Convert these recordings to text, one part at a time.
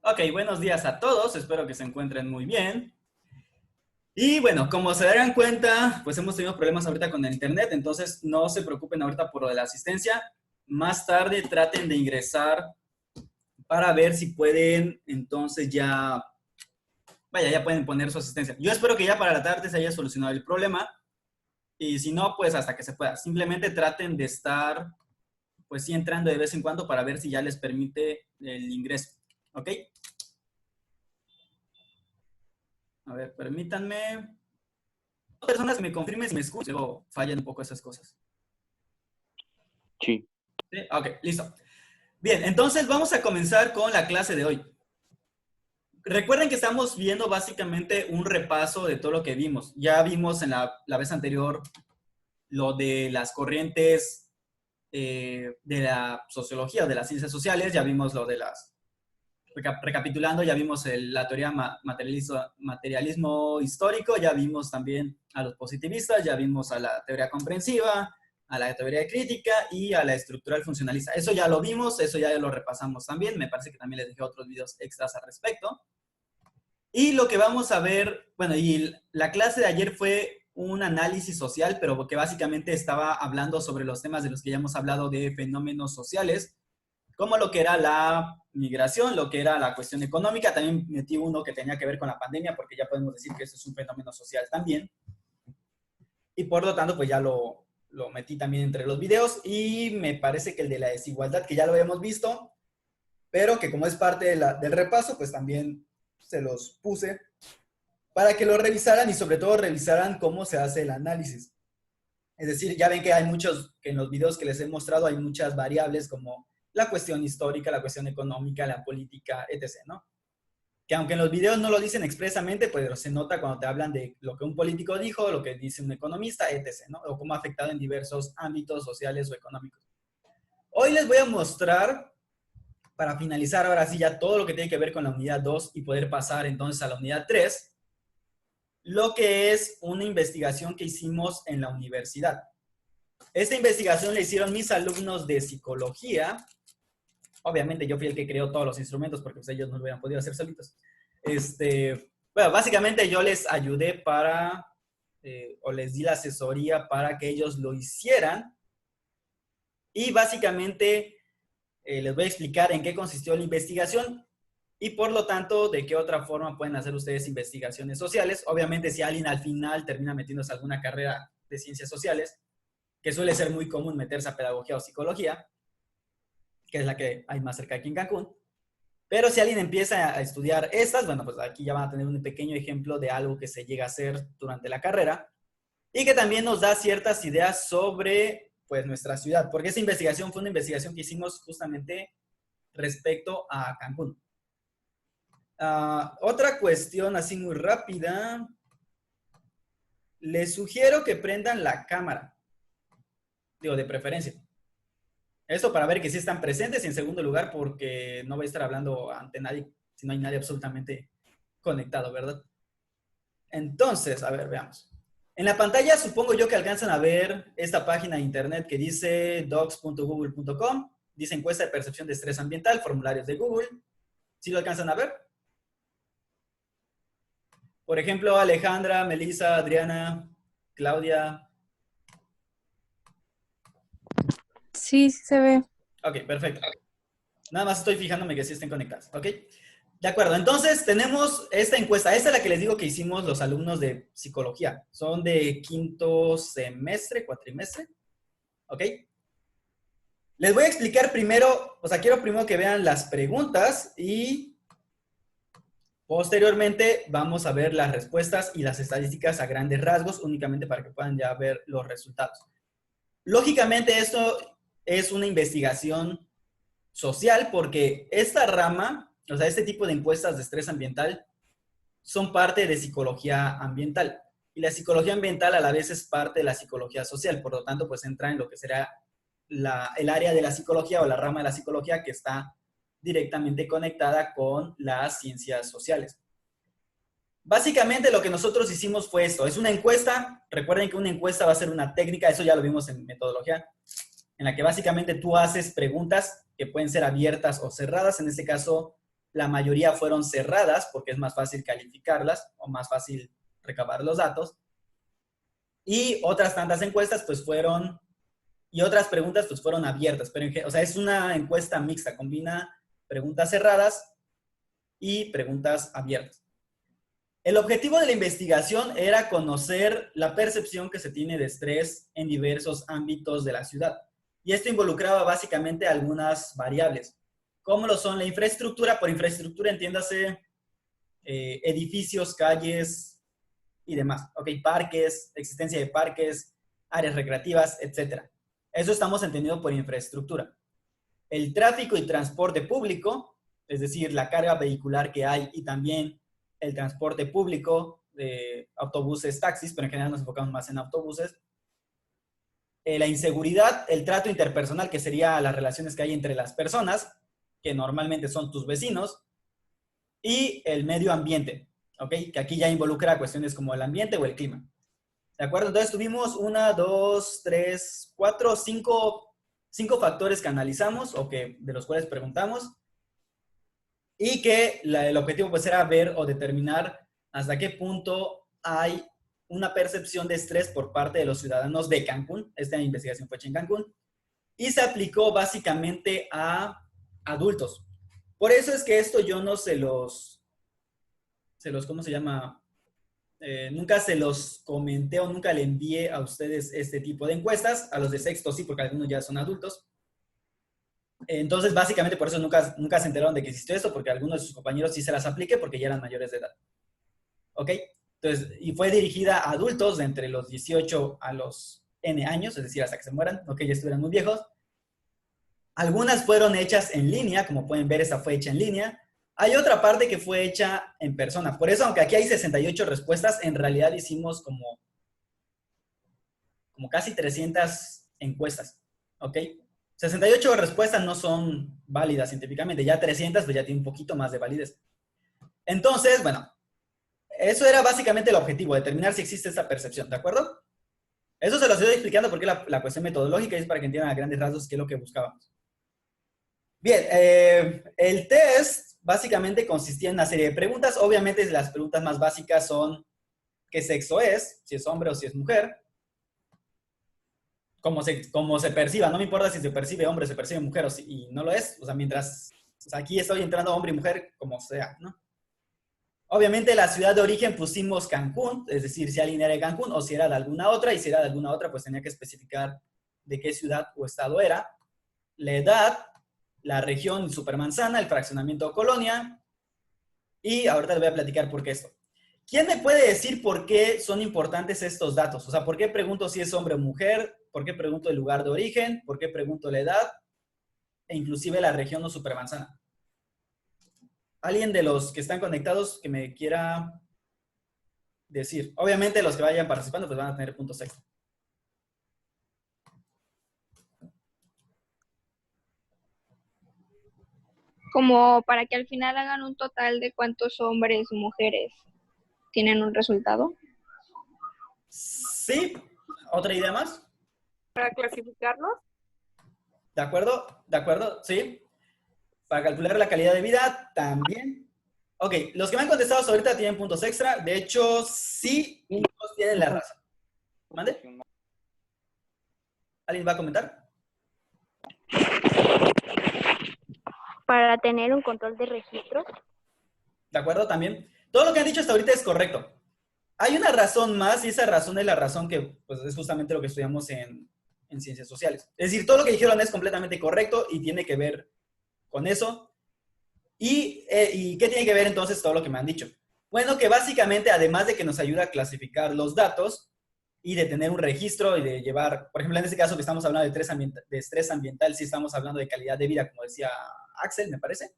Ok, buenos días a todos, espero que se encuentren muy bien. Y bueno, como se darán cuenta, pues hemos tenido problemas ahorita con el internet, entonces no se preocupen ahorita por lo de la asistencia. Más tarde traten de ingresar para ver si pueden, entonces ya pueden poner su asistencia. Yo espero que ya para la tarde se haya solucionado el problema y si no, pues hasta que se pueda. Simplemente traten de estar, pues sí, entrando de vez en cuando para ver si ya les permite el ingreso. ¿Ok? A ver, permítanme. Personas que me confirmen si me escuchan, luego fallan un poco esas cosas. Sí. ¿Sí? Ok, listo. Bien, entonces vamos a comenzar con la clase de hoy. Recuerden que estamos viendo básicamente un repaso de todo lo que vimos. Ya vimos en la vez anterior lo de las corrientes de la sociología o de las ciencias sociales, ya vimos lo de las... Recapitulando, ya vimos la teoría materialismo histórico, ya vimos también a los positivistas, ya vimos a la teoría comprensiva, a la teoría crítica y a la estructural funcionalista. Eso ya lo vimos, eso ya lo repasamos también, me parece que también les dejé otros videos extras al respecto. Y lo que vamos a ver, bueno, y la clase de ayer fue un análisis social, pero que básicamente estaba hablando sobre los temas de los que ya hemos hablado de fenómenos sociales, como lo que era la migración, lo que era la cuestión económica. También metí uno que tenía que ver con la pandemia, porque ya podemos decir que eso es un fenómeno social también. Y por lo tanto, pues ya lo metí también entre los videos. Y me parece que el de la desigualdad, que ya lo habíamos visto, pero que como es parte del repaso, pues también se los puse para que lo revisaran y sobre todo revisaran cómo se hace el análisis. Es decir, ya ven que hay muchos, que en los videos que les he mostrado hay muchas variables como la cuestión histórica, la cuestión económica, la política, etc., ¿no? Que aunque en los videos no lo dicen expresamente, pues se nota cuando te hablan de lo que un político dijo, lo que dice un economista, etc., ¿no? O cómo ha afectado en diversos ámbitos sociales o económicos. Hoy les voy a mostrar, para finalizar ahora sí ya todo lo que tiene que ver con la unidad 2 y poder pasar entonces a la unidad 3, lo que es una investigación que hicimos en la universidad. Esta investigación la hicieron mis alumnos de psicología. Obviamente yo fui el que creó todos los instrumentos porque pues, ellos no lo hubieran podido hacer solitos. Bueno, básicamente yo les ayudé o les di la asesoría para que ellos lo hicieran. Y básicamente les voy a explicar en qué consistió la investigación y por lo tanto de qué otra forma pueden hacer ustedes investigaciones sociales. Obviamente si alguien al final termina metiéndose a alguna carrera de ciencias sociales, que suele ser muy común meterse a pedagogía o psicología, que es la que hay más cerca aquí en Cancún. Pero si alguien empieza a estudiar estas, bueno, pues aquí ya van a tener un pequeño ejemplo de algo que se llega a hacer durante la carrera y que también nos da ciertas ideas sobre, pues, nuestra ciudad, porque esa investigación fue una investigación que hicimos justamente respecto a Cancún. Otra cuestión así muy rápida, les sugiero que prendan la cámara, digo, de preferencia. Esto para ver que sí están presentes y en segundo lugar porque no voy a estar hablando ante nadie si no hay nadie absolutamente conectado, ¿verdad? Entonces, a ver, veamos. En la pantalla supongo yo que alcanzan a ver esta página de internet que dice docs.google.com, dice encuesta de percepción de estrés ambiental, formularios de Google. ¿Sí lo alcanzan a ver? Por ejemplo, Alejandra, Melissa, Adriana, Claudia. Sí, sí se ve. Ok, perfecto. Nada más estoy fijándome que sí estén conectados, ¿ok? De acuerdo, entonces tenemos esta encuesta. Esta es la que les digo que hicimos los alumnos de psicología. Son de quinto semestre, cuatrimestre, ¿ok? Les voy a explicar primero, o sea, quiero primero que vean las preguntas y posteriormente vamos a ver las respuestas y las estadísticas a grandes rasgos, únicamente para que puedan ya ver los resultados. Lógicamente esto es una investigación social porque esta rama, o sea, este tipo de encuestas de estrés ambiental son parte de psicología ambiental. Y la psicología ambiental a la vez es parte de la psicología social, por lo tanto, pues entra en lo que será el área de la psicología o la rama de la psicología que está directamente conectada con las ciencias sociales. Básicamente lo que nosotros hicimos fue esto, es una encuesta, recuerden que una encuesta va a ser una técnica, eso ya lo vimos en metodología, en la que básicamente tú haces preguntas que pueden ser abiertas o cerradas, en este caso la mayoría fueron cerradas porque es más fácil calificarlas o más fácil recabar los datos. Y otras tantas encuestas pues fueron, y otras preguntas pues fueron abiertas. Pero, o sea, es una encuesta mixta, combina preguntas cerradas y preguntas abiertas. El objetivo de la investigación era conocer la percepción que se tiene de estrés en diversos ámbitos de la ciudad. Y esto involucraba básicamente algunas variables, como lo son la infraestructura. Por infraestructura entiéndase edificios, calles y demás. Ok, parques, existencia de parques, áreas recreativas, etc. Eso estamos entendiendo por infraestructura. El tráfico y transporte público, es decir, la carga vehicular que hay y también el transporte público de autobuses, taxis, pero en general nos enfocamos más en autobuses. La inseguridad, el trato interpersonal, que sería las relaciones que hay entre las personas, que normalmente son tus vecinos, y el medio ambiente, ¿ok? Que aquí ya involucra cuestiones como el ambiente o el clima. ¿De acuerdo? Entonces tuvimos 1, 2, 3, 4, 5 factores que analizamos o que, de los cuales preguntamos, y que el objetivo pues era ver o determinar hasta qué punto hay una percepción de estrés por parte de los ciudadanos de Cancún. Esta investigación fue hecha en Cancún y se aplicó básicamente a adultos. Por eso es que esto yo no ¿cómo se llama? Nunca se los comenté o nunca le envié a ustedes este tipo de encuestas. A los de sexto sí, porque algunos ya son adultos. Entonces, básicamente por eso nunca se enteraron de que existió esto, porque algunos de sus compañeros sí se las aplique porque ya eran mayores de edad. ¿Ok? Entonces, y fue dirigida a adultos de entre los 18 a los N años, es decir, hasta que se mueran, no que ya estuvieran muy viejos. Algunas fueron hechas en línea, como pueden ver, esta fue hecha en línea. Hay otra parte que fue hecha en persona. Por eso, aunque aquí hay 68 respuestas, en realidad hicimos como casi 300 encuestas. ¿Ok? 68 respuestas no son válidas científicamente. Ya 300, pues ya tiene un poquito más de validez. Entonces, bueno, eso era básicamente el objetivo, determinar si existe esta percepción, ¿de acuerdo? Eso se lo estoy explicando porque la cuestión metodológica es para que entiendan a grandes rasgos qué es lo que buscábamos. Bien, el test básicamente consistía en una serie de preguntas. Obviamente las preguntas más básicas son qué sexo es, si es hombre o si es mujer, cómo se perciba, no me importa si se percibe hombre o se percibe mujer y no lo es, o sea, mientras, o sea, aquí estoy entrando hombre y mujer como sea, ¿no? Obviamente la ciudad de origen pusimos Cancún, es decir, si alguien era de Cancún o si era de alguna otra, y si era de alguna otra, pues tenía que especificar de qué ciudad o estado era, la edad, la región supermanzana, el fraccionamiento o colonia, y ahorita les voy a platicar por qué esto. ¿Quién me puede decir por qué son importantes estos datos? O sea, ¿por qué pregunto si es hombre o mujer? ¿Por qué pregunto el lugar de origen? ¿Por qué pregunto la edad? E inclusive la región o supermanzana. ¿Alguien de los que están conectados que me quiera decir? Obviamente los que vayan participando pues van a tener puntos extra. Como para que al final hagan un total de cuántos hombres o mujeres tienen un resultado. Sí. ¿Otra idea más? ¿Para clasificarlos? ¿De acuerdo? ¿De acuerdo? Sí. Para calcular la calidad de vida también. Ok, los que me han contestado hasta ahorita tienen puntos extra. De hecho, sí, y todos tienen la razón. ¿Mande? ¿Alguien va a comentar? Para tener un control de registros. ¿De acuerdo? También. Todo lo que han dicho hasta ahorita es correcto. Hay una razón más y esa razón es la razón que pues, es justamente lo que estudiamos en ciencias sociales. Es decir, todo lo que dijeron es completamente correcto y tiene que ver con eso. ¿Y qué tiene que ver entonces todo lo que me han dicho? Bueno, que básicamente, además de que nos ayuda a clasificar los datos y de tener un registro y de llevar, por ejemplo, en este caso que estamos hablando de estrés ambiental, sí estamos hablando de calidad de vida, como decía Axel, me parece.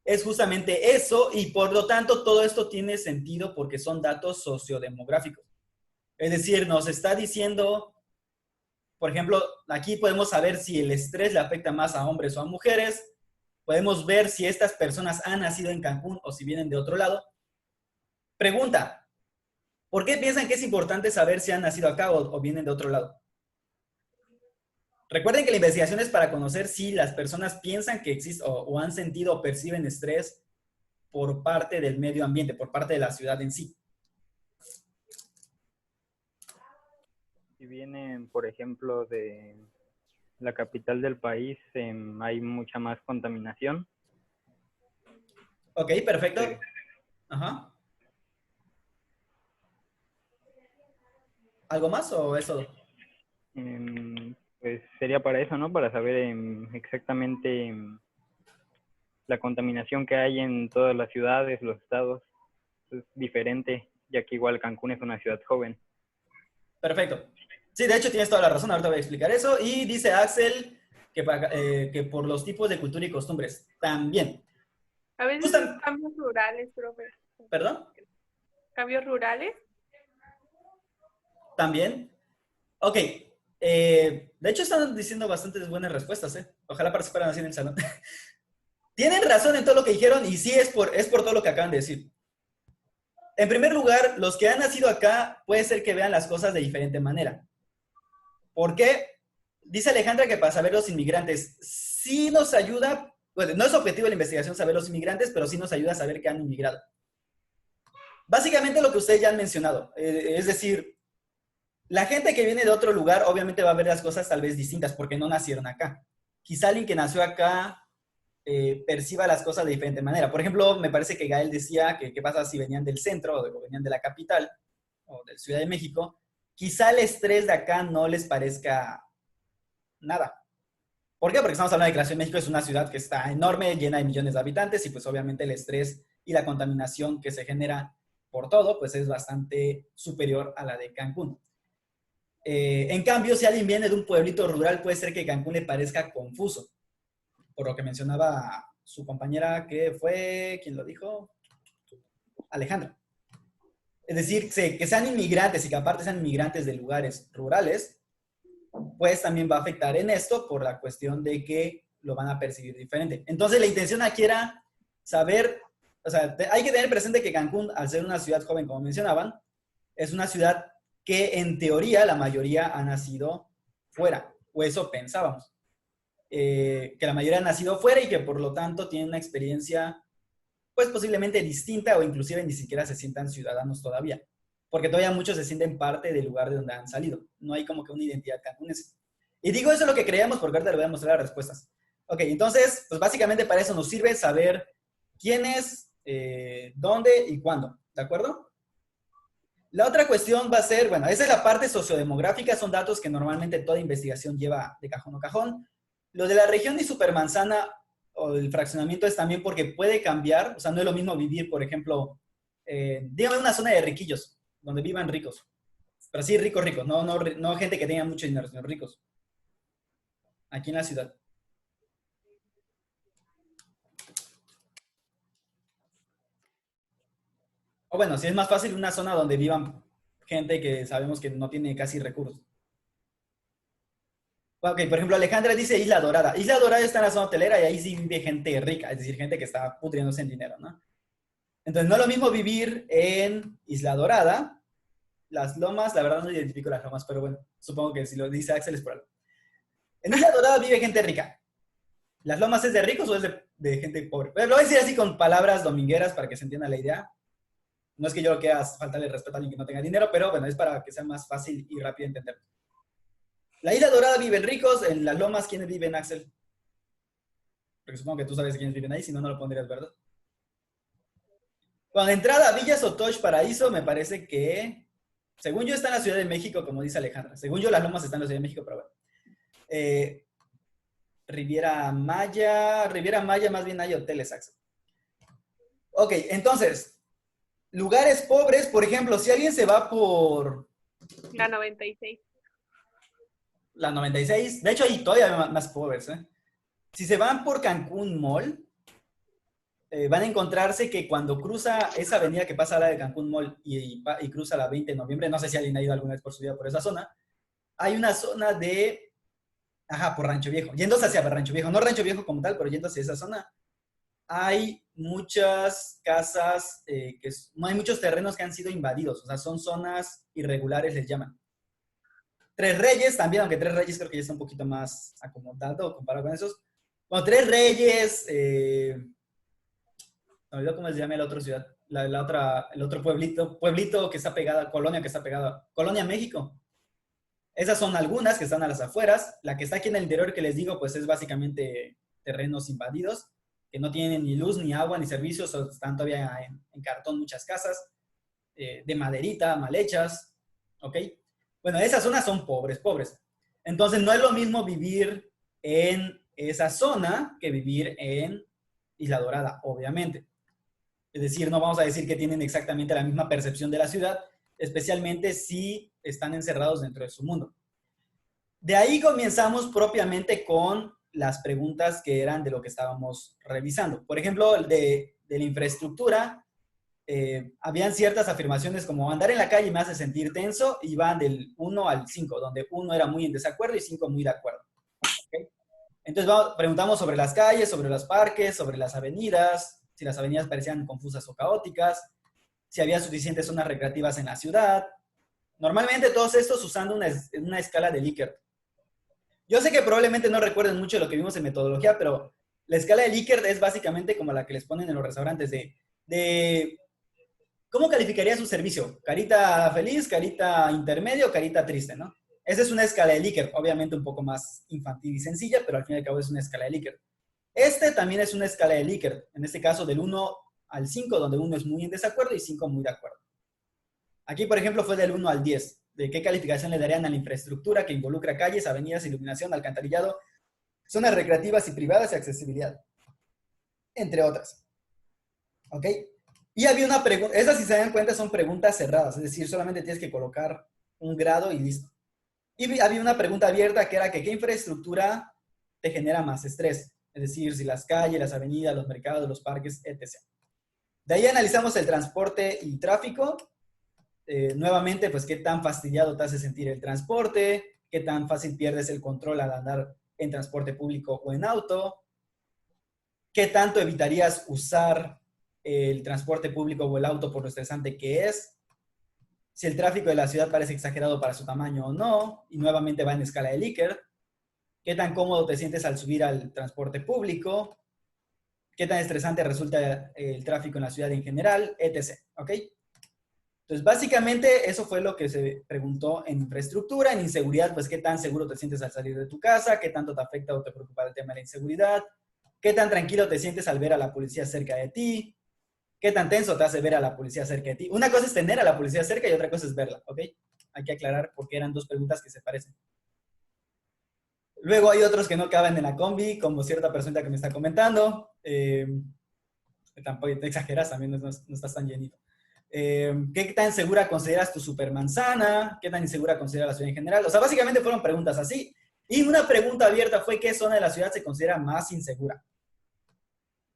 Es justamente eso y por lo tanto todo esto tiene sentido porque son datos sociodemográficos. Es decir, nos está diciendo, por ejemplo, aquí podemos saber si el estrés le afecta más a hombres o a mujeres. Podemos ver si estas personas han nacido en Cancún o si vienen de otro lado. Pregunta, ¿por qué piensan que es importante saber si han nacido acá o vienen de otro lado? Recuerden que la investigación es para conocer si las personas piensan que existe o han sentido o perciben estrés por parte del medio ambiente, por parte de la ciudad en sí. Si vienen, por ejemplo, de la capital del país, hay mucha más contaminación. Ok, perfecto. Sí. Ajá. ¿Algo más o es todo? Pues sería para eso, ¿no? Para saber exactamente la contaminación que hay en todas las ciudades, los estados. Es diferente, ya que igual Cancún es una ciudad joven. Perfecto. Sí, de hecho tienes toda la razón, ahorita voy a explicar eso. Y dice Axel que por los tipos de cultura y costumbres también. A veces son cambios rurales, profe. ¿Perdón? ¿Cambios rurales? También. Ok. De hecho, están diciendo bastantes buenas respuestas, ¿eh? Ojalá participaran así en el salón. Tienen razón en todo lo que dijeron y sí es por todo lo que acaban de decir. En primer lugar, los que han nacido acá puede ser que vean las cosas de diferente manera. ¿Por qué? Dice Alejandra que para saber los inmigrantes sí nos ayuda, bueno, no es objetivo de la investigación saber los inmigrantes, pero sí nos ayuda a saber que han inmigrado. Básicamente lo que ustedes ya han mencionado, es decir, la gente que viene de otro lugar obviamente va a ver las cosas tal vez distintas porque no nacieron acá. Quizá alguien que nació acá perciba las cosas de diferente manera. Por ejemplo, me parece que Gael decía que qué pasa si venían del centro o venían de la capital o de Ciudad de México. Quizá el estrés de acá no les parezca nada. ¿Por qué? Porque estamos hablando de que la Ciudad de México es una ciudad que está enorme, llena de millones de habitantes y pues obviamente el estrés y la contaminación que se genera por todo pues es bastante superior a la de Cancún. En cambio, si alguien viene de un pueblito rural, puede ser que Cancún le parezca confuso. Por lo que mencionaba su compañera, que fue, ¿quién lo dijo? Alejandra. Es decir, que sean inmigrantes y que aparte sean inmigrantes de lugares rurales, pues también va a afectar en esto por la cuestión de que lo van a percibir diferente. Entonces, la intención aquí era saber, o sea, hay que tener presente que Cancún, al ser una ciudad joven, como mencionaban, es una ciudad que en teoría la mayoría ha nacido fuera, o eso pensábamos. Que la mayoría ha nacido fuera y que por lo tanto tienen una experiencia pues posiblemente distinta o inclusive ni siquiera se sientan ciudadanos todavía, porque todavía muchos se sienten parte del lugar de donde han salido, no hay como que una identidad cancunense. Y digo eso es lo que creíamos porque ahorita les voy a mostrar las respuestas. Ok, entonces, pues básicamente para eso nos sirve saber quién es, dónde y cuándo, ¿de acuerdo? La otra cuestión va a ser, bueno, esa es la parte sociodemográfica, son datos que normalmente toda investigación lleva de cajón a cajón. Lo de la región y supermanzana o el fraccionamiento es también porque puede cambiar, o sea, no es lo mismo vivir, por ejemplo, dígame una zona de riquillos, donde vivan ricos, pero sí ricos, ricos, no gente que tenga mucho dinero, sino ricos, aquí en la ciudad. O bueno, si es más fácil una zona donde vivan gente que sabemos que no tiene casi recursos. Ok, por ejemplo, Alejandra dice Isla Dorada. Isla Dorada está en la zona hotelera y ahí sí vive gente rica, es decir, gente que está pudriéndose en dinero, ¿no? Entonces, no es lo mismo vivir en Isla Dorada. Las Lomas, la verdad no identifico las Lomas, pero bueno, supongo que si lo dice Axel es por algo. En Isla Dorada vive gente rica. ¿Las Lomas es de ricos o es de gente pobre? Pero lo voy a decir así con palabras domingueras para que se entienda la idea. No es que yo quiera faltarle respeto a alguien que no tenga dinero, pero bueno, es para que sea más fácil y rápido entender. La Isla Dorada viven ricos, en las Lomas, ¿quiénes viven, Axel? Porque supongo que tú sabes quiénes viven ahí, si no, no lo pondrías, ¿verdad? Bueno, de entrada, Villa Sotoch Paraíso, me parece que, según yo, está en la Ciudad de México, como dice Alejandra. Según yo, las Lomas están en la Ciudad de México, pero bueno. Riviera Maya, más bien hay hoteles, Axel. Ok, entonces, lugares pobres, por ejemplo, si alguien se va por... La 96. La 96, de hecho hay todavía más pobres, ¿eh? Si se van por Cancún Mall, van a encontrarse que cuando cruza esa avenida que pasa a la de Cancún Mall y cruza la 20 de noviembre, no sé si alguien ha ido alguna vez por su vida por esa zona, hay una zona de, por Rancho Viejo, yéndose hacia Rancho Viejo, no Rancho Viejo como tal, pero yéndose hacia esa zona, hay muchas casas, no hay muchos terrenos que han sido invadidos, o sea, son zonas irregulares, les llaman. Tres Reyes también, aunque Tres Reyes creo que ya está un poquito más acomodado comparado con esos. Bueno, Tres Reyes, me olvidó cómo se llama la otra ciudad, el otro pueblito que está pegada, colonia que está pegada, Colonia México. Esas son algunas que están a las afueras. La que está aquí en el interior que les digo, pues es básicamente terrenos invadidos, que no tienen ni luz, ni agua, ni servicios, o están todavía en cartón muchas casas, de maderita, mal hechas, ¿ok? Bueno, esas zonas son pobres, pobres. Entonces no es lo mismo vivir en esa zona que vivir en Isla Dorada, obviamente. Es decir, no vamos a decir que tienen exactamente la misma percepción de la ciudad, especialmente si están encerrados dentro de su mundo. De ahí comenzamos propiamente con las preguntas que eran de lo que estábamos revisando. Por ejemplo, de la infraestructura, habían ciertas afirmaciones como andar en la calle me hace sentir tenso, y van del 1 al 5, donde 1 era muy en desacuerdo y 5 muy de acuerdo. ¿Okay? Entonces preguntamos sobre las calles, sobre los parques, sobre las avenidas, si las avenidas parecían confusas o caóticas, si había suficientes zonas recreativas en la ciudad. Normalmente todos estos usando una escala de Likert. Yo sé que probablemente no recuerden mucho de lo que vimos en metodología, pero la escala de Likert es básicamente como la que les ponen en los restaurantes de ¿cómo calificaría su servicio? ¿Carita feliz, carita intermedio, carita triste, no? Esa es una escala de Likert, obviamente un poco más infantil y sencilla, pero al fin y al cabo es una escala de Likert. Este también es una escala de Likert, en este caso del 1 al 5, donde 1 es muy en desacuerdo y 5 muy de acuerdo. Aquí, por ejemplo, fue del 1 al 10. ¿De qué calificación le darían a la infraestructura que involucra calles, avenidas, iluminación, alcantarillado, zonas recreativas y privadas y accesibilidad? Entre otras. ¿Ok? Y había una pregunta, esas si se dan cuenta son preguntas cerradas, es decir, solamente tienes que colocar un grado y listo. Y había una pregunta abierta que era que ¿qué infraestructura te genera más estrés? Es decir, si las calles, las avenidas, los mercados, los parques, etc. De ahí analizamos el transporte y tráfico. Nuevamente, pues, qué tan fastidiado te hace sentir el transporte, qué tan fácil pierdes el control al andar en transporte público o en auto, qué tanto evitarías usar el transporte público o el auto por lo estresante que es, si el tráfico de la ciudad parece exagerado para su tamaño o no, y nuevamente va en escala de Likert, qué tan cómodo te sientes al subir al transporte público, qué tan estresante resulta el tráfico en la ciudad en general, etc. ¿Ok? Entonces, básicamente, eso fue lo que se preguntó en infraestructura. En inseguridad, pues, ¿qué tan seguro te sientes al salir de tu casa? ¿Qué tanto te afecta o te preocupa el tema de la inseguridad? ¿Qué tan tranquilo te sientes al ver a la policía cerca de ti? ¿Qué tan tenso te hace ver a la policía cerca de ti? Una cosa es tener a la policía cerca y otra cosa es verla, ¿ok? Hay que aclarar porque eran dos preguntas que se parecen. Luego hay otros que no caben en la combi, como cierta persona que me está comentando. Tampoco te exageras, también no estás tan llenito. ¿Qué tan segura consideras tu supermanzana? ¿Qué tan insegura consideras la ciudad en general? O sea, básicamente fueron preguntas así. Y una pregunta abierta fue ¿qué zona de la ciudad se considera más insegura?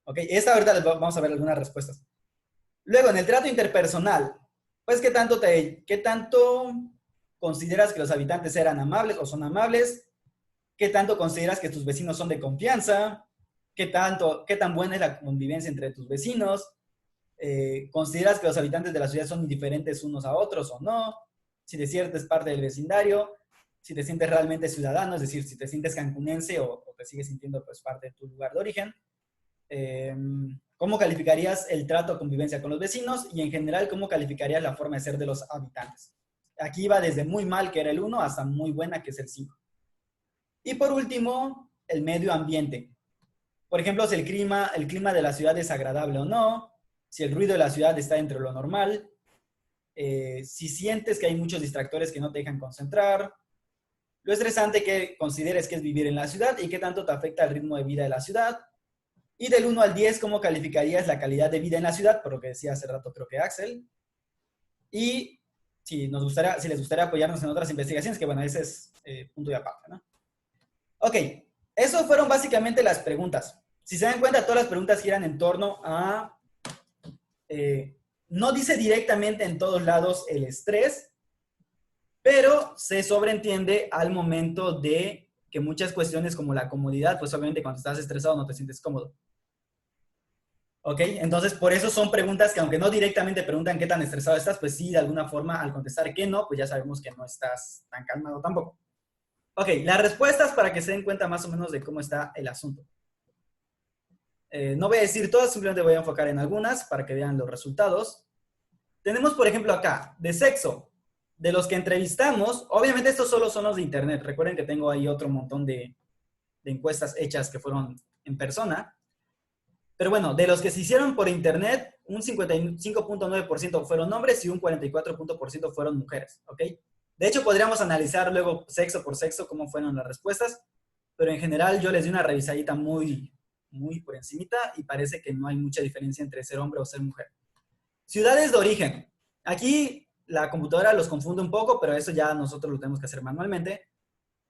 Ok, esta ahorita vamos a ver algunas respuestas. Luego, en el trato interpersonal, pues ¿qué tanto consideras que los habitantes eran amables o son amables? ¿Qué tanto consideras que tus vecinos son de confianza? ¿Qué tan buena es la convivencia entre tus vecinos? ¿Consideras que los habitantes de la ciudad son indiferentes unos a otros o no? Si te sientes parte del vecindario, si te sientes realmente ciudadano, es decir, si te sientes cancunense o te sigues sintiendo pues parte de tu lugar de origen. ¿Cómo calificarías el trato o convivencia con los vecinos? Y en general, ¿cómo calificarías la forma de ser de los habitantes? Aquí va desde muy mal, que era el 1, hasta muy buena, que es el 5. Y por último, el medio ambiente. Por ejemplo, si el clima de la ciudad es agradable o no, si el ruido de la ciudad está dentro de lo normal, si sientes que hay muchos distractores que no te dejan concentrar, lo estresante que consideres que es vivir en la ciudad y qué tanto te afecta el ritmo de vida de la ciudad. Y del 1 al 10, ¿cómo calificarías la calidad de vida en la ciudad? Por lo que decía hace rato, creo que Axel. Y si les gustaría apoyarnos en otras investigaciones, que bueno, ese es punto y aparte, ¿no? Ok, esas fueron básicamente las preguntas. Si se dan cuenta, todas las preguntas giran en torno a... no dice directamente en todos lados el estrés, pero se sobreentiende al momento de que muchas cuestiones como la comodidad, pues obviamente cuando estás estresado no te sientes cómodo. ¿Ok? Entonces, por eso son preguntas que aunque no directamente preguntan qué tan estresado estás, pues sí, de alguna forma, al contestar que no, pues ya sabemos que no estás tan calmado tampoco. Ok, las respuestas para que se den cuenta más o menos de cómo está el asunto. No voy a decir todas, simplemente voy a enfocar en algunas para que vean los resultados. Tenemos, por ejemplo, acá, de sexo. De los que entrevistamos, obviamente estos solo son los de internet. Recuerden que tengo ahí otro montón de encuestas hechas que fueron en persona. Pero bueno, de los que se hicieron por internet, un 55.9% fueron hombres y un 44% fueron mujeres, ¿ok? De hecho, podríamos analizar luego sexo por sexo cómo fueron las respuestas, pero en general yo les di una revisadita muy por encimita y parece que no hay mucha diferencia entre ser hombre o ser mujer. Ciudades de origen. Aquí la computadora los confunde un poco, pero eso ya nosotros lo tenemos que hacer manualmente.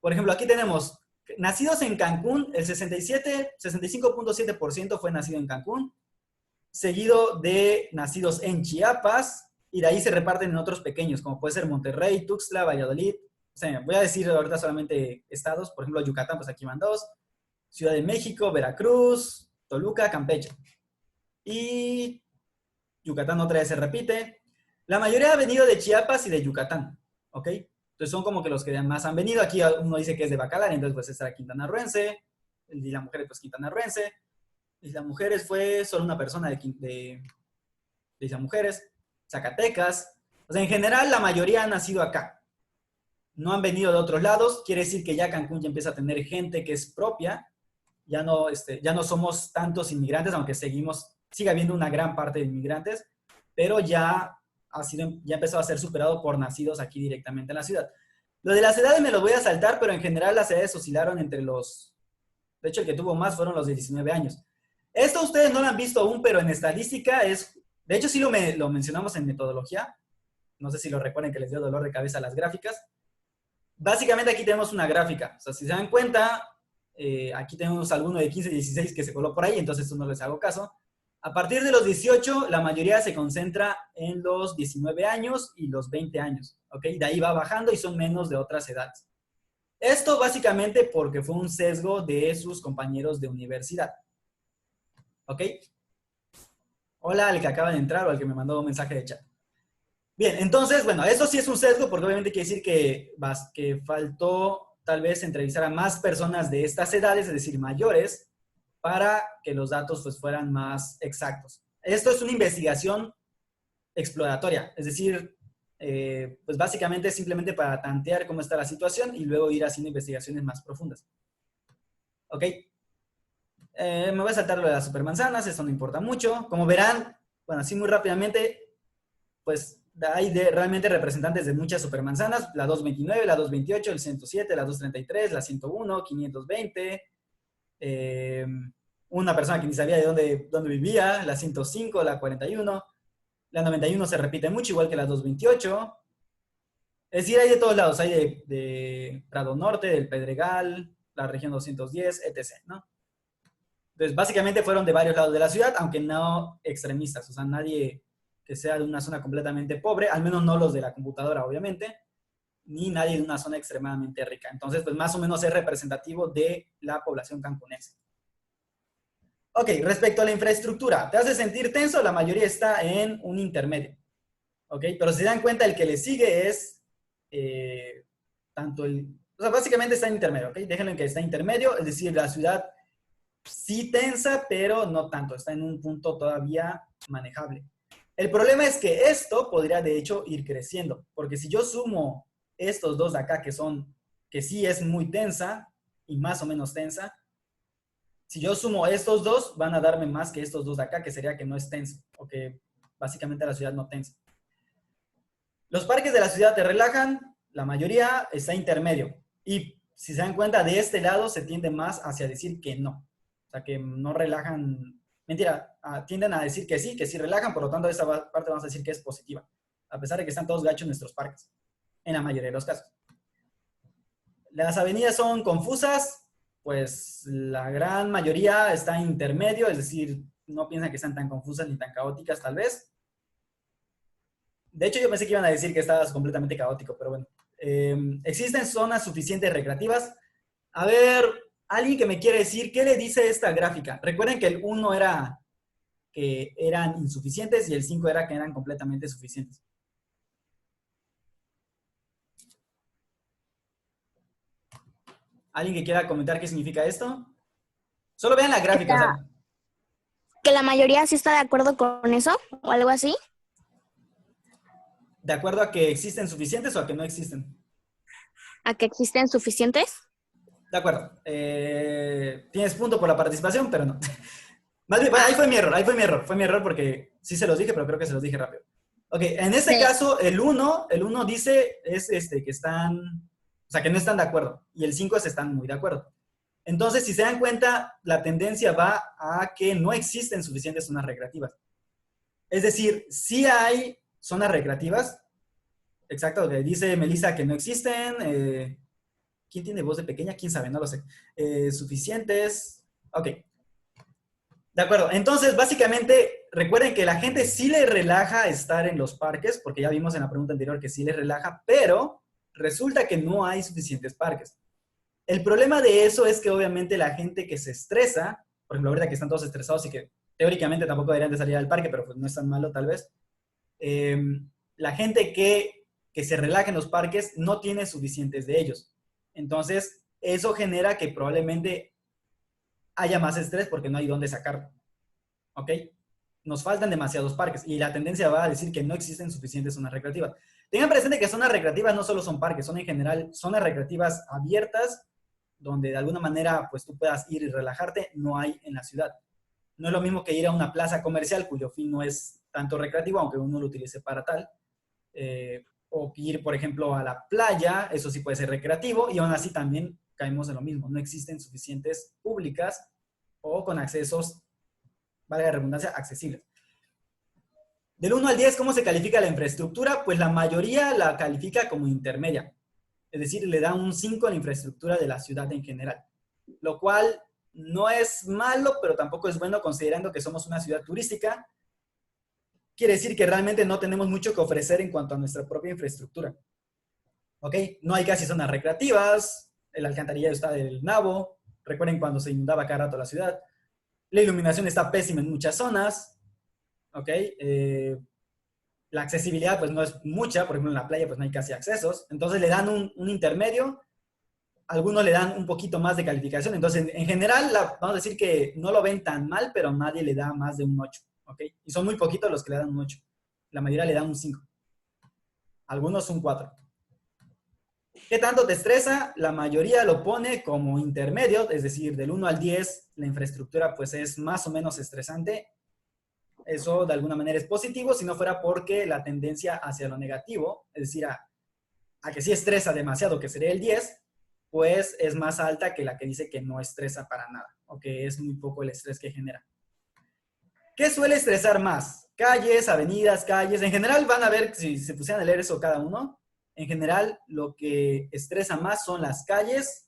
Por ejemplo, aquí tenemos nacidos en Cancún, el 65.7% fue nacido en Cancún, seguido de nacidos en Chiapas, y de ahí se reparten en otros pequeños, como puede ser Monterrey, Tuxtla, Valladolid. O sea, voy a decir ahorita solamente estados, por ejemplo, Yucatán, pues aquí van 2, Ciudad de México, Veracruz, Toluca, Campeche. Y Yucatán otra vez se repite. La mayoría ha venido de Chiapas y de Yucatán, ¿ok? Entonces son como que los que más han venido. Aquí uno dice que es de Bacalar, entonces pues será quintanarroense. Y la mujer pues quintanarroense. Y las mujeres fue solo una persona de Isla Mujeres. Zacatecas. O sea, en general la mayoría han nacido acá. No han venido de otros lados. Quiere decir que ya Cancún ya empieza a tener gente que es propia. Ya no somos tantos inmigrantes, aunque sigue habiendo una gran parte de inmigrantes, pero ya empezó a ser superado por nacidos aquí directamente en la ciudad. Lo de las edades me lo voy a saltar, pero en general las edades oscilaron entre los... De hecho, el que tuvo más fueron los de 19 años. Esto ustedes no lo han visto aún, pero en estadística es... De hecho, sí lo mencionamos en metodología. No sé si lo recuerden que les dio dolor de cabeza las gráficas. Básicamente aquí tenemos una gráfica. O sea, si se dan cuenta, aquí tenemos alguno de 15, 16 que se coló por ahí, entonces esto no les hago caso. A partir de los 18, la mayoría se concentra en los 19 años y los 20 años, ¿ok? De ahí va bajando y son menos de otras edades. Esto básicamente porque fue un sesgo de sus compañeros de universidad, ¿ok? Hola al que acaba de entrar o al que me mandó un mensaje de chat. Bien, entonces, bueno, eso sí es un sesgo porque obviamente quiere decir que faltó tal vez entrevistar a más personas de estas edades, es decir, mayores, para que los datos pues, fueran más exactos. Esto es una investigación exploratoria, es decir, pues básicamente es simplemente para tantear cómo está la situación y luego ir haciendo investigaciones más profundas. ¿Ok? Me voy a saltar lo de las supermanzanas, eso no importa mucho. Como verán, bueno, así muy rápidamente, pues hay realmente representantes de muchas supermanzanas, la 229, la 228, el 107, la 233, la 101, 520, una persona que ni sabía de dónde vivía, la 105, la 41, la 91 se repite mucho, igual que la 228. Es decir, hay de todos lados, hay de Prado Norte, del Pedregal, la región 210, etc., ¿no? Entonces, básicamente fueron de varios lados de la ciudad, aunque no extremistas, o sea, nadie que sea de una zona completamente pobre, al menos no los de la computadora, obviamente, ni nadie de una zona extremadamente rica. Entonces, pues más o menos es representativo de la población cancunense. Ok, respecto a la infraestructura, ¿te hace sentir tenso? La mayoría está en un intermedio. Ok, pero si se dan cuenta, el que le sigue es o sea, básicamente está en intermedio, ok, déjenlo en que está en intermedio, es decir, la ciudad sí tensa, pero no tanto, está en un punto todavía manejable. El problema es que esto podría de hecho ir creciendo, porque si yo sumo estos dos de acá que sí es muy tensa y más o menos tensa, si yo sumo estos dos, van a darme más que estos dos de acá, que sería que no es tenso, o que básicamente la ciudad no tensa. Los parques de la ciudad te relajan, la mayoría está intermedio, y si se dan cuenta, de este lado se tiende más hacia decir que no. O sea, que no relajan, mentira, tienden a decir que sí relajan, por lo tanto, esta parte vamos a decir que es positiva, a pesar de que están todos gachos nuestros parques, en la mayoría de los casos. Las avenidas son confusas, pues la gran mayoría está en intermedio, es decir, no piensan que están tan confusas ni tan caóticas, tal vez. De hecho, yo pensé que iban a decir que estabas completamente caótico, pero bueno. ¿Existen zonas suficientes recreativas? A ver, alguien que me quiere decir, ¿qué le dice esta gráfica? Recuerden que el 1 era que eran insuficientes y el 5 era que eran completamente suficientes. ¿Alguien que quiera comentar qué significa esto? Solo vean la gráfica. O sea, ¿Que la mayoría sí está de acuerdo con eso o algo así? ¿de acuerdo a que existen suficientes o a que no existen? ¿A que existen suficientes? De acuerdo. Tienes punto por la participación, pero no. Más bien, bueno, ahí fue mi error porque sí se los dije, pero creo que se los dije rápido. Ok, en este caso, el 1 dice que están, o sea, que no están de acuerdo, y el 5 están muy de acuerdo. Entonces, si se dan cuenta, la tendencia va a que no existen suficientes zonas recreativas. Es decir, sí hay zonas recreativas, exacto, que dice Melissa que no existen. ¿Quién tiene voz de pequeña? ¿Quién sabe? No lo sé. Suficientes. Ok. De acuerdo. Entonces, básicamente, recuerden que la gente sí le relaja estar en los parques, porque ya vimos en la pregunta anterior que sí le relaja, pero resulta que no hay suficientes parques. El problema de eso es que obviamente la gente que se estresa, por ejemplo, ahorita que están todos estresados y que teóricamente tampoco deberían de salir al parque, pero pues no es tan malo tal vez, la gente que se relaja en los parques no tiene suficientes de ellos. Entonces, eso genera que probablemente haya más estrés porque no hay dónde sacarlo. ¿Ok? Nos faltan demasiados parques y la tendencia va a decir que no existen suficientes zonas recreativas. Tengan presente que zonas recreativas no solo son parques, son en general zonas recreativas abiertas donde de alguna manera pues tú puedas ir y relajarte, no hay en la ciudad. No es lo mismo que ir a una plaza comercial cuyo fin no es tanto recreativo, aunque uno lo utilice para tal. O ir, por ejemplo, a la playa, eso sí puede ser recreativo, y aún así también caemos en lo mismo. No existen suficientes públicas o con accesos, valga la redundancia, accesibles. Del 1 al 10, ¿cómo se califica la infraestructura? Pues la mayoría la califica como intermedia. Es decir, le da un 5 a la infraestructura de la ciudad en general. Lo cual no es malo, pero tampoco es bueno considerando que somos una ciudad turística. Quiere decir que realmente no tenemos mucho que ofrecer en cuanto a nuestra propia infraestructura. ¿Ok? No hay casi zonas recreativas, el alcantarillado está del nabo, recuerden cuando se inundaba cada rato la ciudad. La iluminación está pésima en muchas zonas. ¿Ok? La accesibilidad pues no es mucha, por ejemplo en la playa pues no hay casi accesos. Entonces le dan un intermedio, algunos le dan un poquito más de calificación. Entonces en general vamos a decir que no lo ven tan mal, pero nadie le da más de un 8. ¿Ok? Y son muy poquitos los que le dan un 8. La mayoría le dan un 5. Algunos un 4. ¿Qué tanto te estresa? La mayoría lo pone como intermedio, es decir, del 1 al 10, la infraestructura pues es más o menos estresante. Eso de alguna manera es positivo, si no fuera porque la tendencia hacia lo negativo, es decir, a que sí estresa demasiado, que sería el 10, pues es más alta que la que dice que no estresa para nada, o que es muy poco el estrés que genera. ¿Qué suele estresar más? Calles, avenidas, calles. En general van a ver, si se pusieran a leer eso cada uno, en general lo que estresa más son las calles.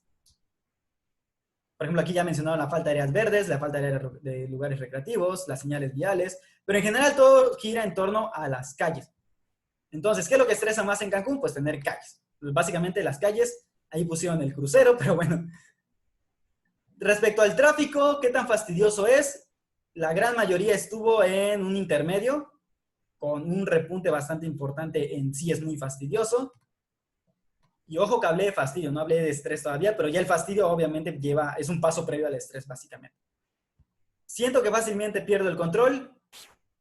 Por ejemplo, aquí ya mencionaron la falta de áreas verdes, la falta de lugares recreativos, las señales viales, pero en general todo gira en torno a las calles. Entonces, ¿qué es lo que estresa más en Cancún? Pues tener calles. Pues básicamente las calles, ahí pusieron el crucero, pero bueno. Respecto al tráfico, ¿qué tan fastidioso es? La gran mayoría estuvo en un intermedio, con un repunte bastante importante en sí es muy fastidioso. Y ojo que hablé de fastidio, no hablé de estrés todavía, pero ya el fastidio obviamente es un paso previo al estrés, básicamente. ¿Siento que fácilmente pierdo el control?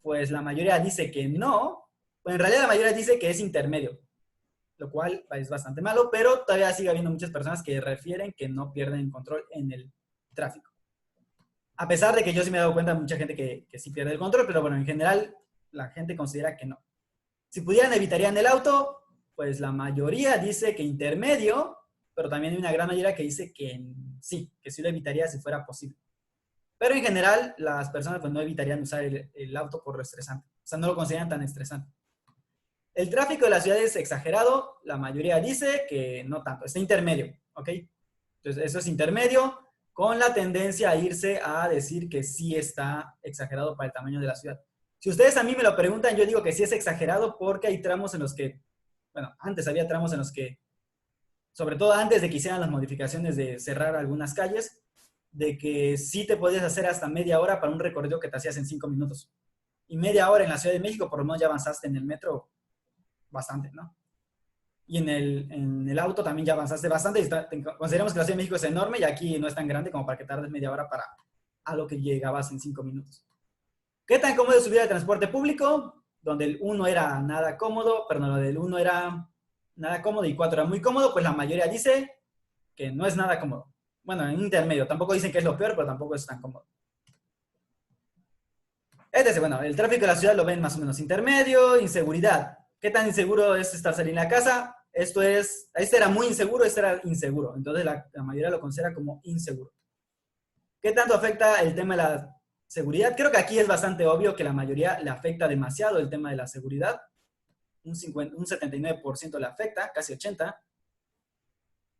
Pues la mayoría dice que no. Pues en realidad la mayoría dice que es intermedio, lo cual es bastante malo, pero todavía sigue habiendo muchas personas que refieren que no pierden el control en el tráfico. A pesar de que yo sí me he dado cuenta de mucha gente que sí pierde el control, pero bueno, en general la gente considera que no. Si pudieran, evitarían el auto. Pues la mayoría dice que intermedio, pero también hay una gran mayoría que dice que sí lo evitaría si fuera posible. Pero en general, las personas pues no evitarían usar el auto por lo estresante. O sea, no lo consideran tan estresante. El tráfico de la ciudad es exagerado. La mayoría dice que no tanto. Está intermedio, ¿ok? Entonces, eso es intermedio con la tendencia a irse a decir que sí está exagerado para el tamaño de la ciudad. Si ustedes a mí me lo preguntan, yo digo que sí es exagerado porque hay tramos en los que, bueno, antes había tramos en los que, sobre todo antes de que hicieran las modificaciones de cerrar algunas calles, de que sí te podías hacer hasta media hora para un recorrido que te hacías en 5 minutos. Y media hora en la Ciudad de México, por lo menos ya avanzaste en el metro bastante, ¿no? Y en el auto también ya avanzaste bastante. Consideramos que la Ciudad de México es enorme y aquí no es tan grande como para que tardes media hora para algo que llegabas en 5 minutos. ¿Qué tan cómodo es subir al transporte público? Donde el 1 era nada cómodo, perdón, lo del 1 era nada cómodo y 4 era muy cómodo, pues la mayoría dice que no es nada cómodo. Bueno, en intermedio. Tampoco dicen que es lo peor, pero tampoco es tan cómodo. Bueno, el tráfico de la ciudad lo ven más o menos intermedio. Inseguridad. ¿Qué tan inseguro es estar saliendo en la casa? Este era muy inseguro, este era inseguro. Entonces la mayoría lo considera como inseguro. ¿Qué tanto afecta el tema de la seguridad? Creo que aquí es bastante obvio que la mayoría le afecta demasiado el tema de la seguridad. Un 79% le afecta, casi 80%.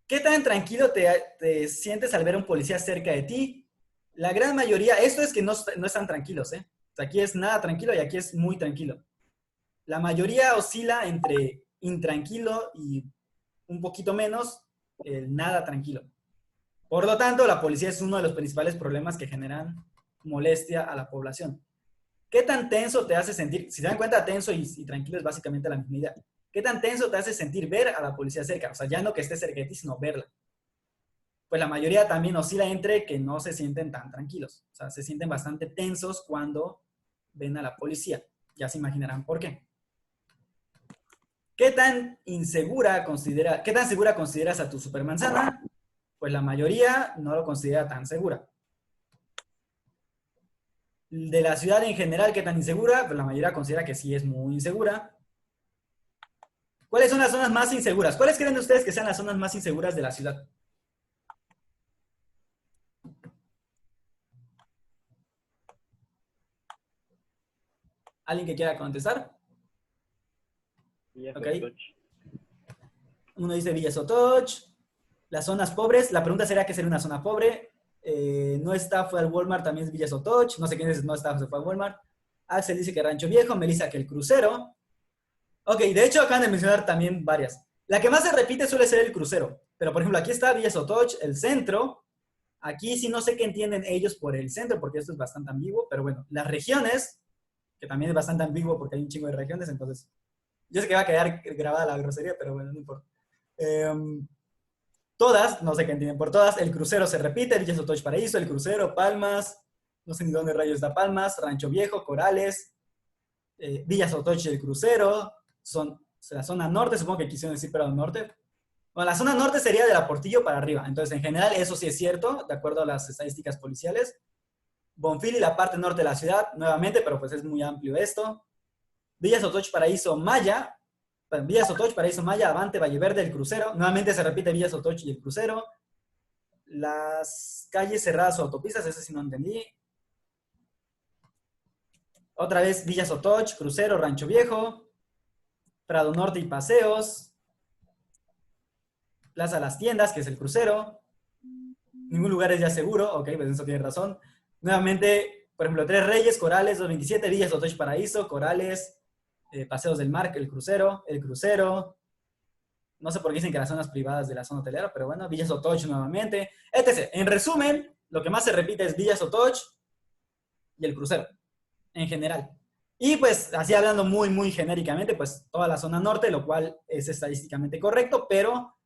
¿Qué tan tranquilo te sientes al ver a un policía cerca de ti? La gran mayoría, esto es que no están tranquilos, ¿eh? O sea, aquí es nada tranquilo y aquí es muy tranquilo. La mayoría oscila entre intranquilo y un poquito menos el nada tranquilo. Por lo tanto, la policía es uno de los principales problemas que generan molestia a la población. ¿Qué tan tenso te hace sentir? Si se dan cuenta, tenso y tranquilo es básicamente la misma idea. ¿Qué tan tenso te hace sentir ver a la policía cerca? O sea, ya no que esté cerca de ti, sino verla. Pues la mayoría también oscila entre que no se sienten tan tranquilos. O sea, se sienten bastante tensos cuando ven a la policía. Ya se imaginarán por qué. ¿Qué tan segura consideras a tu supermanzana? Pues la mayoría no lo considera tan segura. De la ciudad en general, ¿qué tan insegura? Pues la mayoría considera que sí es muy insegura. ¿Cuáles son las zonas más inseguras? ¿Cuáles creen ustedes que sean las zonas más inseguras de la ciudad? ¿Alguien que quiera contestar? Ok. Uno dice Villa Sotoch. Las zonas pobres. La pregunta sería ¿qué sería una zona pobre? No está, fue al Walmart, también es Villa Sotoch. No sé quién es, no está, se fue al Walmart. Axel dice que Rancho Viejo. Melissa que el Crucero. Ok, de hecho acaban de mencionar también varias. La que más se repite suele ser el Crucero. Pero, por ejemplo, aquí está Villa Sotoch, el centro. Aquí sí no sé qué entienden ellos por el centro, porque esto es bastante ambiguo. Pero bueno, las regiones, que también es bastante ambiguo porque hay un chingo de regiones, entonces yo sé que va a quedar grabada la grosería, pero bueno, no importa. Todas, no sé qué entienden por todas. El Crucero se repite, Villa Sotoch Paraíso, el Crucero, Palmas, no sé ni dónde rayos está Palmas, Rancho Viejo, Corales, Villa Sotoch y el Crucero. Son la zona norte, supongo que quisieron decir para el norte. Bueno, la zona norte sería de la Portillo para arriba. Entonces, en general, eso sí es cierto, de acuerdo a las estadísticas policiales. Bonfil y la parte norte de la ciudad, nuevamente, pero pues es muy amplio esto. Villa Sotoch Paraíso Maya, Avante, Valle Verde, el Crucero. Nuevamente se repite Villa Sotoch y el Crucero. Las calles cerradas o autopistas, eso sí no entendí. Otra vez Villa Sotoch, Crucero, Rancho Viejo. Prado Norte y Paseos, Plaza Las Tiendas, que es el Crucero, ningún lugar es ya seguro, ok, pues eso tiene razón. Nuevamente, por ejemplo, Tres Reyes, Corales, 227, Villa Sotoch Paraíso, Corales, Paseos del Mar, el Crucero, no sé por qué dicen que las zonas privadas de la zona hotelera, pero bueno, Villa Sotoch nuevamente, etc. En resumen, lo que más se repite es Villa Sotoch y el Crucero, en general. Y pues, así hablando muy, muy genéricamente, pues toda la zona norte, lo cual es estadísticamente correcto, pero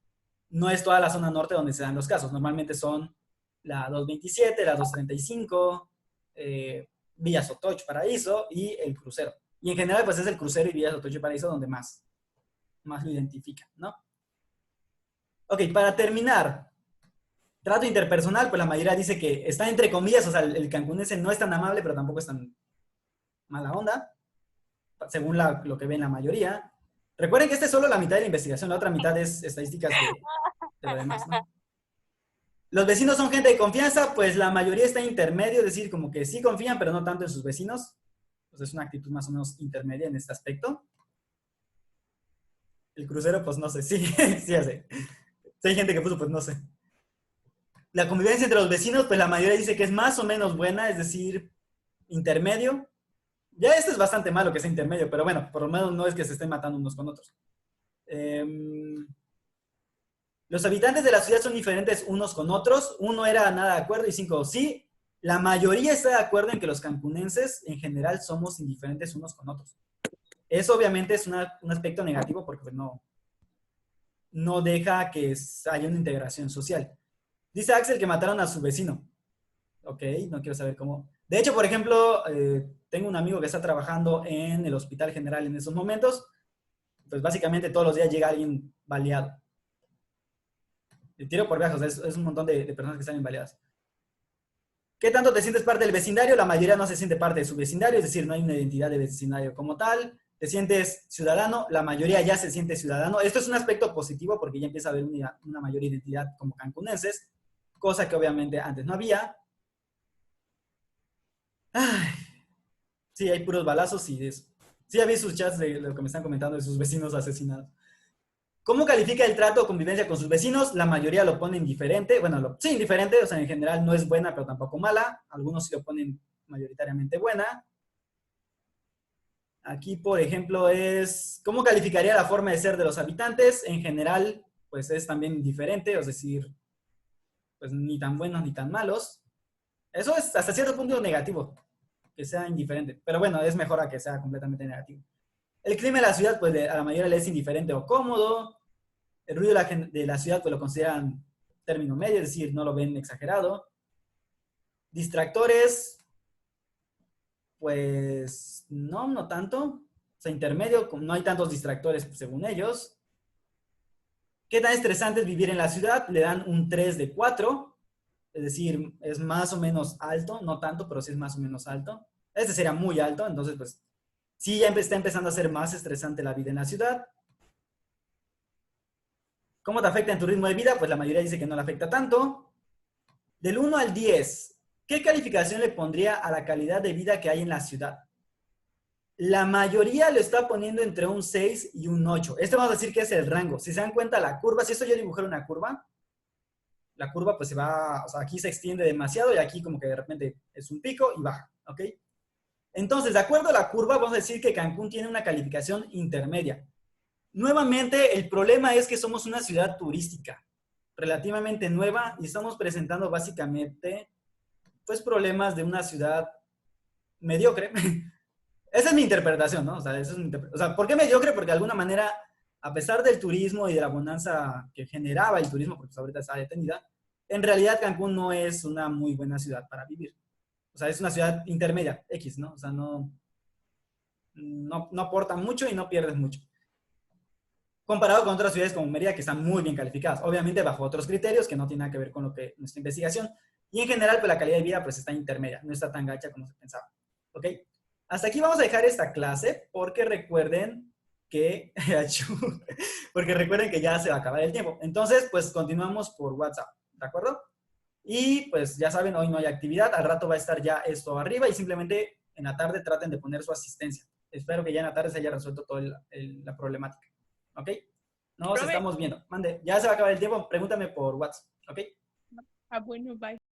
no es toda la zona norte donde se dan los casos. Normalmente son la 227, la 235, Villa Sotoch Paraíso y el Crucero. Y en general, pues es el Crucero y Villa Sotoch y Paraíso donde más lo identifican, ¿no? Ok, para terminar, trato interpersonal, pues la mayoría dice que está entre comillas, o sea, el cancunense no es tan amable, pero tampoco es tan mala onda, según lo que ven la mayoría. Recuerden que esta es solo la mitad de la investigación, la otra mitad es estadísticas de lo demás, ¿no? Los vecinos son gente de confianza, pues la mayoría está intermedio, es decir, como que sí confían, pero no tanto en sus vecinos. Pues es una actitud más o menos intermedia en este aspecto. El Crucero, pues no sé, sí, sí hace. Si hay gente que puso, pues no sé. La convivencia entre los vecinos, pues la mayoría dice que es más o menos buena, es decir, intermedio. Ya esto es bastante malo que sea intermedio, pero bueno, por lo menos no es que se estén matando unos con otros. Los habitantes de la ciudad son diferentes unos con otros. 1 era nada de acuerdo y 5 sí. La mayoría está de acuerdo en que los cancunenses en general somos indiferentes unos con otros. Eso obviamente es un aspecto negativo porque pues, no deja que haya una integración social. Dice Axel que mataron a su vecino. Ok, no quiero saber cómo. De hecho, por ejemplo, tengo un amigo que está trabajando en el Hospital General en esos momentos. Pues básicamente todos los días llega alguien baleado. El tiro por viajes, es un montón de personas que están baleadas. ¿Qué tanto te sientes parte del vecindario? La mayoría no se siente parte de su vecindario, es decir, no hay una identidad de vecindario como tal. ¿Te sientes ciudadano? La mayoría ya se siente ciudadano. Esto es un aspecto positivo porque ya empieza a haber una mayor identidad como cancunenses, cosa que obviamente antes no había. Ay, sí, hay puros balazos y eso. Sí, había sus chats de lo que me están comentando de sus vecinos asesinados. ¿Cómo califica el trato o convivencia con sus vecinos? La mayoría lo ponen indiferente. Bueno, sí, indiferente, o sea, en general no es buena, pero tampoco mala. Algunos sí lo ponen mayoritariamente buena. Aquí, por ejemplo, es ¿cómo calificaría la forma de ser de los habitantes? En general, pues es también indiferente, es decir, pues ni tan buenos ni tan malos. Eso es hasta cierto punto negativo, que sea indiferente. Pero bueno, es mejor a que sea completamente negativo. El clima de la ciudad, pues a la mayoría le es indiferente o cómodo. El ruido de la ciudad, pues lo consideran término medio, es decir, no lo ven exagerado. Distractores, pues no tanto. O sea, intermedio, no hay tantos distractores según ellos. ¿Qué tan estresante es vivir en la ciudad? Le dan un 3 de 4. Es decir, es más o menos alto, no tanto, pero sí es más o menos alto. Este sería muy alto, entonces pues sí ya está empezando a ser más estresante la vida en la ciudad. ¿Cómo te afecta en tu ritmo de vida? Pues la mayoría dice que no le afecta tanto. Del 1 al 10, ¿qué calificación le pondría a la calidad de vida que hay en la ciudad? La mayoría lo está poniendo entre un 6 y un 8. Este vamos a decir que es el rango. Si se dan cuenta, la curva, si esto yo dibujara una curva, la curva pues se va, o sea, aquí se extiende demasiado y aquí como que de repente es un pico y baja, ¿ok? Entonces, de acuerdo a la curva, vamos a decir que Cancún tiene una calificación intermedia. Nuevamente, el problema es que somos una ciudad turística, relativamente nueva, y estamos presentando básicamente, pues, problemas de una ciudad mediocre. Esa es mi interpretación, ¿no? O sea, ¿por qué mediocre? Porque de alguna manera, a pesar del turismo y de la bonanza que generaba el turismo, porque pues, ahorita está detenida, en realidad Cancún no es una muy buena ciudad para vivir. O sea, es una ciudad intermedia, X, ¿no? O sea, no aporta mucho y no pierdes mucho. Comparado con otras ciudades como Mérida, que están muy bien calificadas. Obviamente bajo otros criterios que no tienen nada que ver con lo que nuestra investigación. Y en general, pues la calidad de vida pues está intermedia, no está tan gacha como se pensaba. ¿Ok? Hasta aquí vamos a dejar esta clase porque recuerden que ya se va a acabar el tiempo. Entonces, pues continuamos por WhatsApp, ¿de acuerdo? Y pues ya saben, hoy no hay actividad, al rato va a estar ya esto arriba y simplemente en la tarde traten de poner su asistencia. Espero que ya en la tarde se haya resuelto toda la problemática. ¿Ok? Nos estamos viendo. Mande, ya se va a acabar el tiempo, pregúntame por WhatsApp. ¿Ok? Bueno, bye.